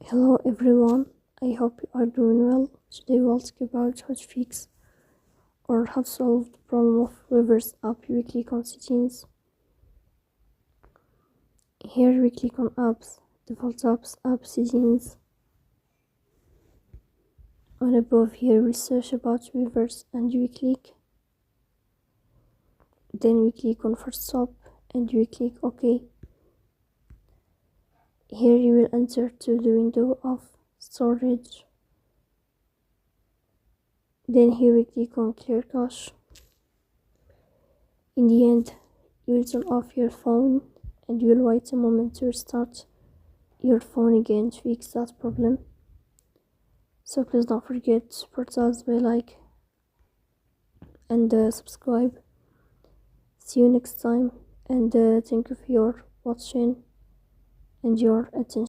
Hello everyone, I hope you are doing well. Today we'll talk about how to fix or how to solve the problem of Weverse app. We click on settings. Here we click on apps, default apps, app settings. On above here we search about Weverse and we click. Then we click on first stop and we click OK. Here you will enter to the window of storage. Then here we click on clear cache. In the end, you will turn off your phone and you will wait a moment to restart your phone again to fix that problem. So please don't forget to support us by like and subscribe. See you next time, and thank you for your watching and your attention.